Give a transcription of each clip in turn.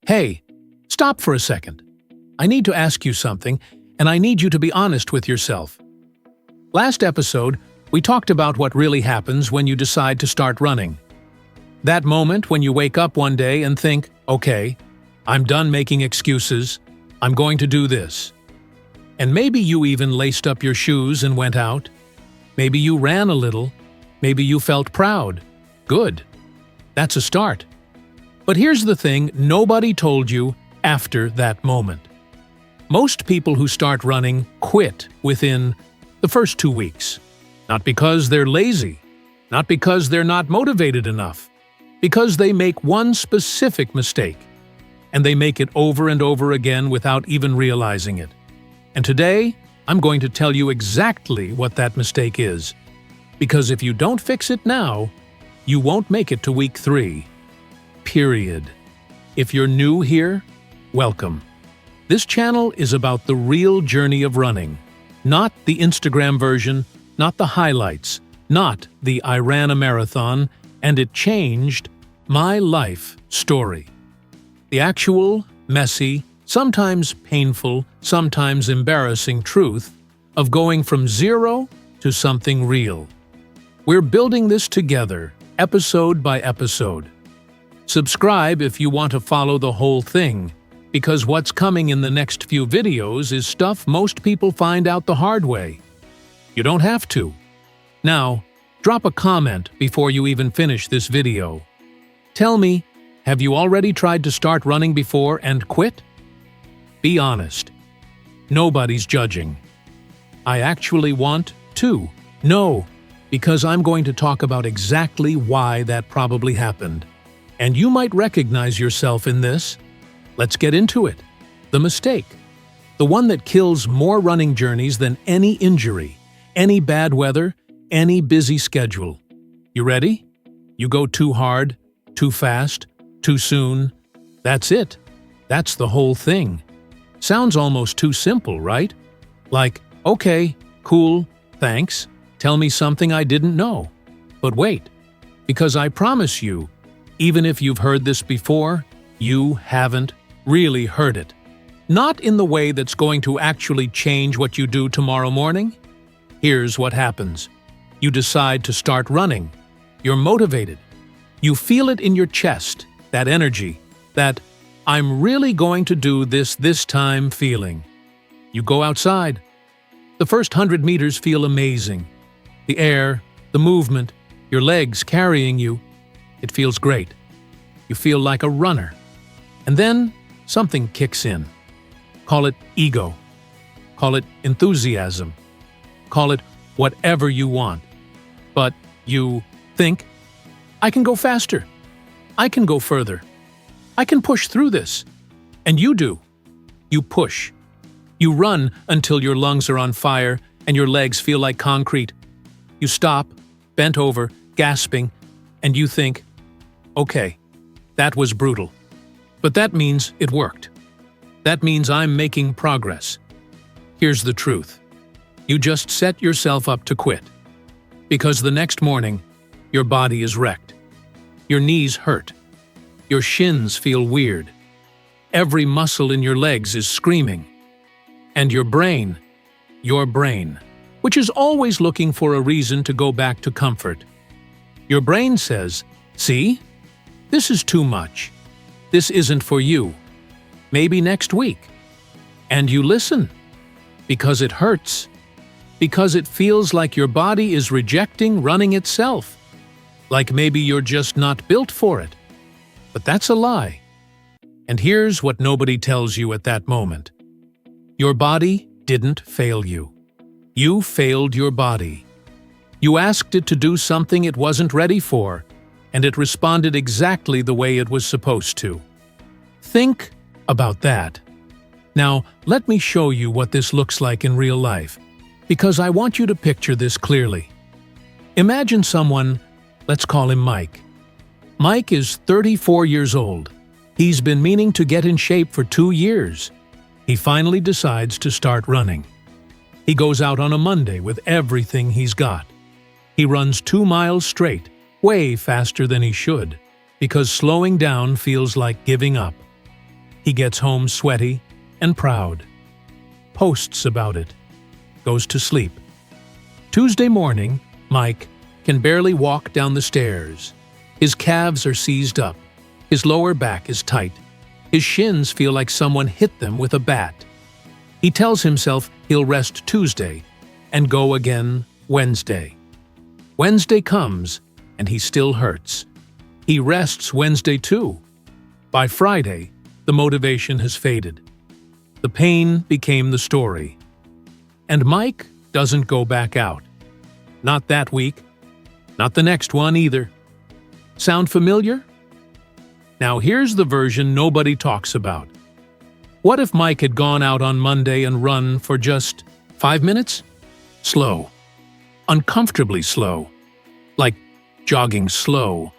Hey, stop for a second. I need to ask you something, and I need you to be honest with yourself. Last episode, we talked about what really happens when you decide to start running. That moment when you wake up one day and think, okay, I'm done making excuses, I'm going to do this. And maybe you even laced up your shoes and went out. Maybe you ran a little. Maybe you felt proud. Good. That's a start. But here's the thing nobody told you after that moment. Most people who start running quit within the first 2 weeks. Not because they're lazy, not because they're not motivated enough, because they make one specific mistake, and they make it over and over again without even realizing it. And today, I'm going to tell you exactly what that mistake is, because if you don't fix it now, you won't make it to week 3. Period. If you're new here, welcome. This channel is about the real journey of running, not the Instagram version, not the highlights, not the I ran a marathon and it changed my life story. The actual, messy, sometimes painful, sometimes embarrassing truth of going from zero to something real. We're building this together, episode by episode. Subscribe if you want to follow the whole thing, because what's coming in the next few videos is stuff most people find out the hard way. You don't have to. Now, drop a comment before you even finish this video. Tell me, have you already tried to start running before and quit? Be honest. Nobody's judging. I actually want to know, because I'm going to talk about exactly why that probably happened. And you might recognize yourself in this. Let's get into it. The mistake. The one that kills more running journeys than any injury, any bad weather, any busy schedule. You ready? You go too hard, too fast, too soon. That's it. That's the whole thing. Sounds almost too simple, right? Like, okay, cool, thanks, tell me something I didn't know. But wait, because I promise you, even if you've heard this before, you haven't really heard it. Not in the way that's going to actually change what you do tomorrow morning. Here's what happens. You decide to start running. You're motivated. You feel it in your chest, that energy, that I'm really going to do this time feeling. You go outside. The first 100 meters feel amazing. The air, the movement, your legs carrying you, it feels great. You feel like a runner. And then something kicks in. Call it ego. Call it enthusiasm. Call it whatever you want. But you think, I can go faster. I can go further. I can push through this. And you do. You push. You run until your lungs are on fire and your legs feel like concrete. You stop, bent over, gasping, and you think, okay, that was brutal. But that means it worked. That means I'm making progress. Here's the truth. You just set yourself up to quit. Because the next morning, your body is wrecked. Your knees hurt. Your shins feel weird. Every muscle in your legs is screaming. And your brain, which is always looking for a reason to go back to comfort. Your brain says, see, this is too much. This isn't for you. Maybe next week. And you listen. Because it hurts. Because it feels like your body is rejecting running itself. Like maybe you're just not built for it. But that's a lie. And here's what nobody tells you at that moment. Your body didn't fail you. You failed your body. You asked it to do something it wasn't ready for, and it responded exactly the way it was supposed to. Think about that. Now, let me show you what this looks like in real life, because I want you to picture this clearly. Imagine someone, let's call him Mike. Mike is 34 years old. He's been meaning to get in shape for 2 years. He finally decides to start running. He goes out on a Monday with everything he's got. He runs 2 miles straight, way faster than he should, because slowing down feels like giving up. He gets home sweaty and proud. Posts about it. Goes to sleep. Tuesday morning, Mike can barely walk down the stairs. His calves are seized up. His lower back is tight. His shins feel like someone hit them with a bat. He tells himself he'll rest Tuesday and go again Wednesday. Wednesday comes, and he still hurts. He rests Wednesday too. By Friday, the motivation has faded. The pain became the story. And Mike doesn't go back out. Not that week. Not the next one either. Sound familiar? Now here's the version nobody talks about. What if Mike had gone out on Monday and run for just 5 minutes? Slow. Uncomfortably slow. Like jogging slow.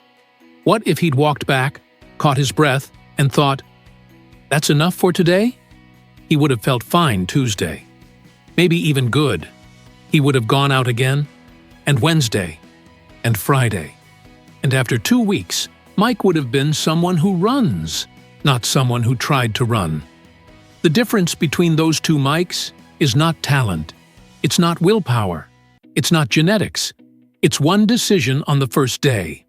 What if he'd walked back, caught his breath, and thought, "That's enough for today?" He would have felt fine Tuesday. Maybe even good. He would have gone out again, and Wednesday, and Friday. And after 2 weeks, Mike would have been someone who runs, not someone who tried to run. The difference between those two Mikes is not talent. It's not willpower. It's not genetics. It's one decision on the first day.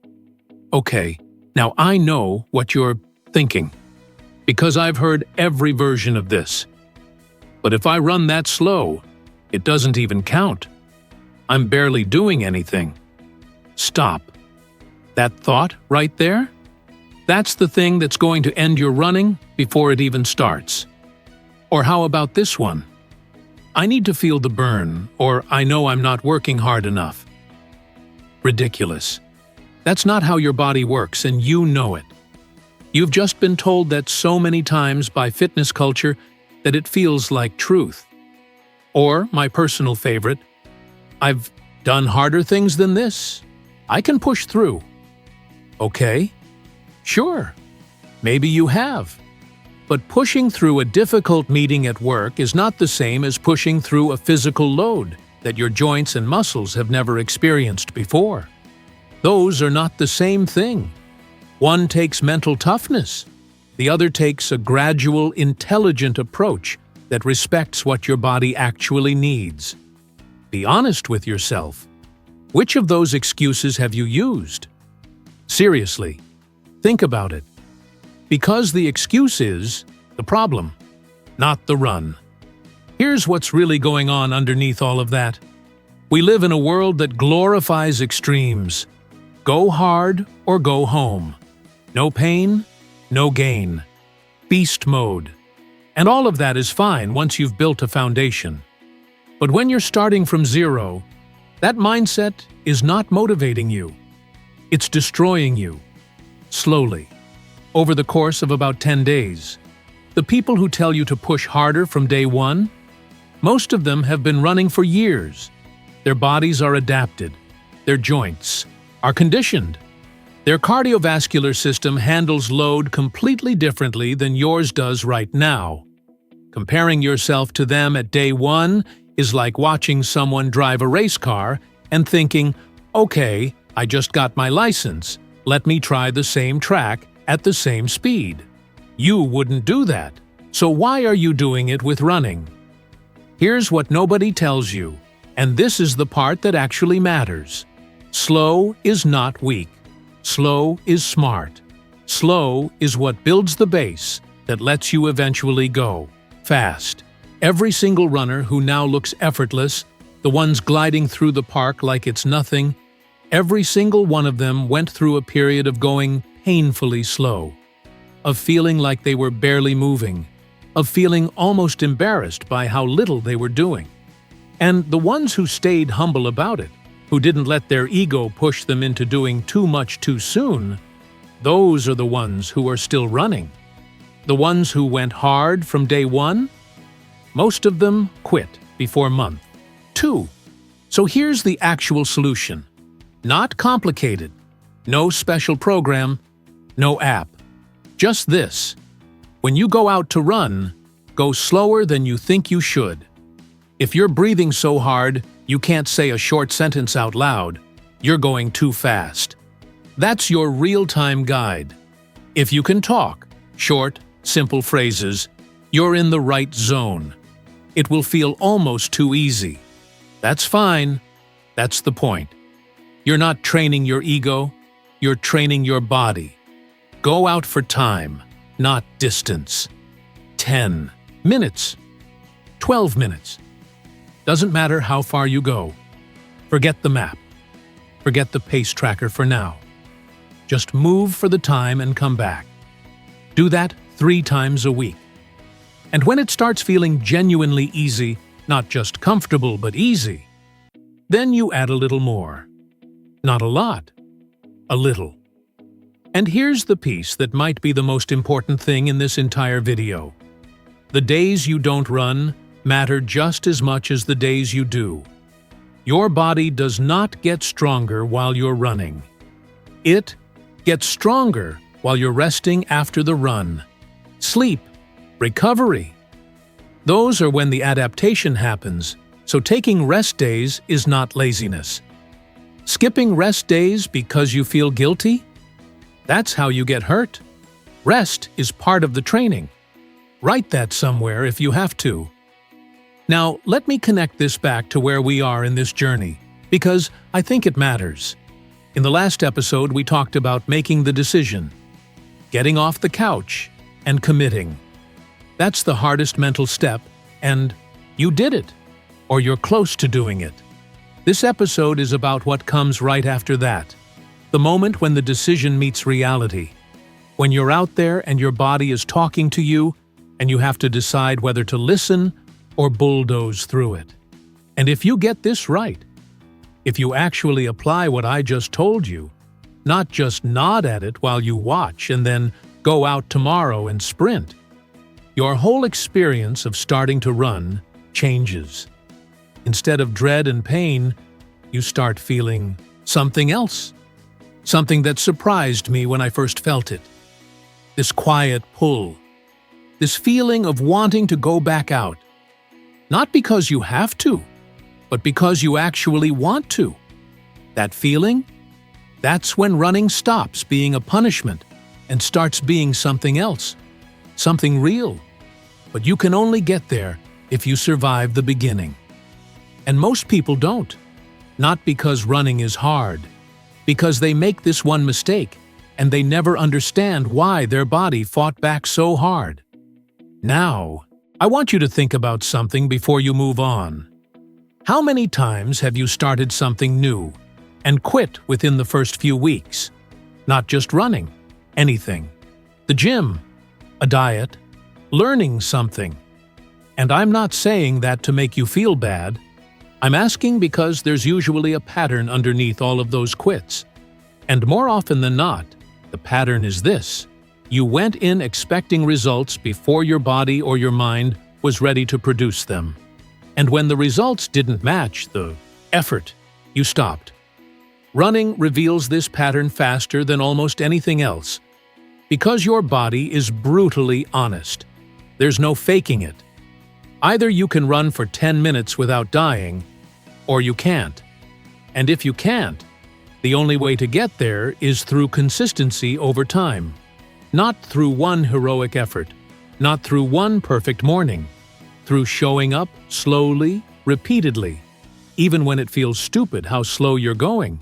Okay, now I know what you're thinking, because I've heard every version of this. But if I run that slow, it doesn't even count. I'm barely doing anything. Stop. That thought right there? That's the thing that's going to end your running before it even starts. Or how about this one? I need to feel the burn, or I know I'm not working hard enough. Ridiculous. That's not how your body works, and you know it. You've just been told that so many times by fitness culture that it feels like truth. Or, my personal favorite, I've done harder things than this. I can push through. Okay, sure, maybe you have. But pushing through a difficult meeting at work is not the same as pushing through a physical load that your joints and muscles have never experienced before. Those are not the same thing. One takes mental toughness. The other takes a gradual, intelligent approach that respects what your body actually needs. Be honest with yourself. Which of those excuses have you used? Seriously, think about it. Because the excuse is the problem, not the run. Here's what's really going on underneath all of that. We live in a world that glorifies extremes. Go hard or go home. No pain, no gain. Beast mode. And all of that is fine once you've built a foundation. But when you're starting from zero, that mindset is not motivating you. It's destroying you. Slowly. Over the course of about 10 days. The people who tell you to push harder from day one, most of them have been running for years. Their bodies are adapted. Their joints are conditioned. Their cardiovascular system handles load completely differently than yours does right now. Comparing yourself to them at day one is like watching someone drive a race car and thinking, okay, I just got my license, let me try the same track at the same speed. You wouldn't do that, so why are you doing it with running? Here's what nobody tells you, and this is the part that actually matters. Slow is not weak. Slow is smart. Slow is what builds the base that lets you eventually go fast. Every single runner who now looks effortless, the ones gliding through the park like it's nothing, every single one of them went through a period of going painfully slow, of feeling like they were barely moving, of feeling almost embarrassed by how little they were doing. And the ones who stayed humble about it, who didn't let their ego push them into doing too much too soon, those are the ones who are still running. The ones who went hard from day one, most of them quit before month 2. So here's the actual solution. Not complicated. No special program. No app. Just this. When you go out to run, go slower than you think you should. If you're breathing so hard you can't say a short sentence out loud, you're going too fast. That's your real-time guide. If you can talk, short, simple phrases, you're in the right zone. It will feel almost too easy. That's fine. That's the point. You're not training your ego, you're training your body. Go out for time, not distance. 10 minutes. 12 minutes. Doesn't matter how far you go. Forget the map. Forget the pace tracker for now. Just move for the time and come back. Do that 3 times a week. And when it starts feeling genuinely easy, not just comfortable but easy, then you add a little more. Not a lot. A little. And here's the piece that might be the most important thing in this entire video. The days you don't run matter just as much as the days you do. Your body does not get stronger while you're running. It gets stronger while you're resting after the run. Sleep, recovery. Those are when the adaptation happens, so taking rest days is not laziness. Skipping rest days because you feel guilty? That's how you get hurt. Rest is part of the training. Write that somewhere if you have to. Now, let me connect this back to where we are in this journey, because I think it matters. In the last episode, we talked about making the decision, getting off the couch, and committing. That's the hardest mental step, and you did it, or you're close to doing it. This episode is about what comes right after that, the moment when the decision meets reality, when you're out there and your body is talking to you, and you have to decide whether to listen or bulldoze through it. And if you get this right, if you actually apply what I just told you, not just nod at it while you watch and then go out tomorrow and sprint, your whole experience of starting to run changes. Instead of dread and pain, you start feeling something else. Something that surprised me when I first felt it. This quiet pull. This feeling of wanting to go back out. Not because you have to, but because you actually want to. That feeling? That's when running stops being a punishment and starts being something else. Something real. But you can only get there if you survive the beginning. And most people don't. Not because running is hard. Because they make this one mistake, and they never understand why their body fought back so hard. Now, I want you to think about something before you move on. How many times have you started something new and quit within the first few weeks? Not just running, anything. The gym, a diet, learning something. And I'm not saying that to make you feel bad. I'm asking because there's usually a pattern underneath all of those quits. And more often than not, the pattern is this. You went in expecting results before your body or your mind was ready to produce them. And when the results didn't match the effort, you stopped. Running reveals this pattern faster than almost anything else. Because your body is brutally honest. There's no faking it. Either you can run for 10 minutes without dying, or you can't. And if you can't, the only way to get there is through consistency over time. Not through one heroic effort, not through one perfect morning, through showing up slowly, repeatedly, even when it feels stupid how slow you're going.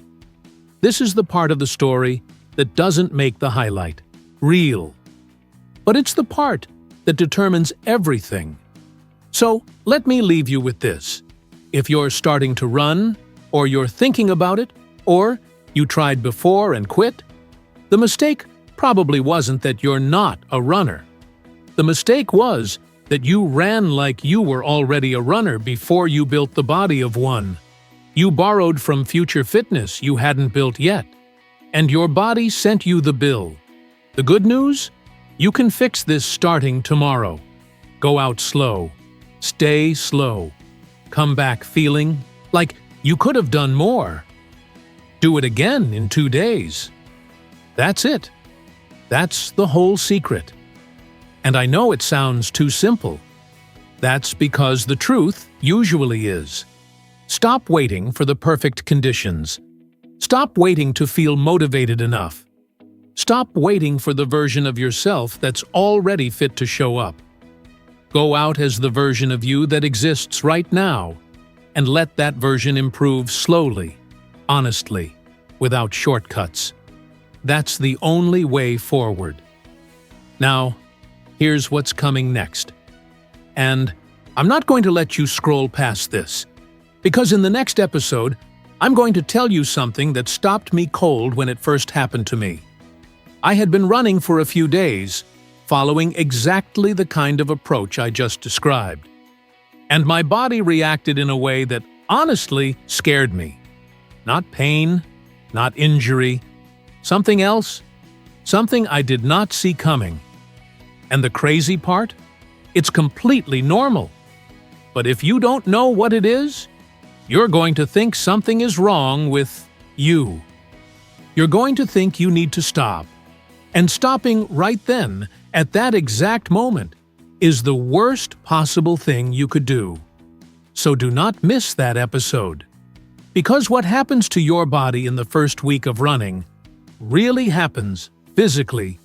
This is the part of the story that doesn't make the highlight reel. But it's the part that determines everything. So let me leave you with this. If you're starting to run, or you're thinking about it, or you tried before and quit, the mistake probably wasn't that you're not a runner. The mistake was that you ran like you were already a runner before you built the body of one. You borrowed from future fitness you hadn't built yet, and your body sent you the bill. The good news? You can fix this starting tomorrow. Go out slow. Stay slow. Come back feeling like you could have done more. Do it again in 2 days. That's it. That's the whole secret. And I know it sounds too simple. That's because the truth usually is. Stop waiting for the perfect conditions. Stop waiting to feel motivated enough. Stop waiting for the version of yourself that's already fit to show up. Go out as the version of you that exists right now, and let that version improve slowly, honestly, without shortcuts. That's the only way forward. Now, here's what's coming next. And I'm not going to let you scroll past this, because in the next episode, I'm going to tell you something that stopped me cold when it first happened to me. I had been running for a few days, following exactly the kind of approach I just described. And my body reacted in a way that honestly scared me. Not pain, not injury, something else, something I did not see coming. And the crazy part? It's completely normal. But if you don't know what it is, you're going to think something is wrong with you. You're going to think you need to stop. And stopping right then, at that exact moment, is the worst possible thing you could do. So do not miss that episode. Because what happens to your body in the first week of running really happens physically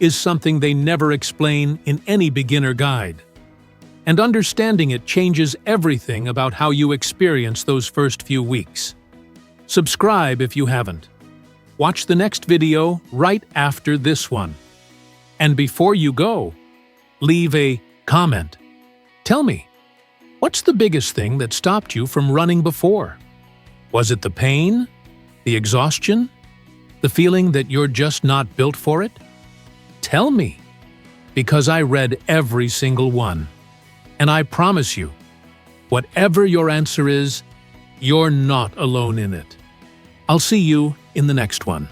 is something they never explain in any beginner guide. And understanding it changes everything about how you experience those first few weeks. Subscribe if you haven't. Watch the next video right after this one. And before you go, leave a comment. Tell me, what's the biggest thing that stopped you from running before? Was it the pain? The exhaustion? The feeling that you're just not built for it? Tell me, because I read every single one. And I promise you, whatever your answer is, you're not alone in it. I'll see you in the next one.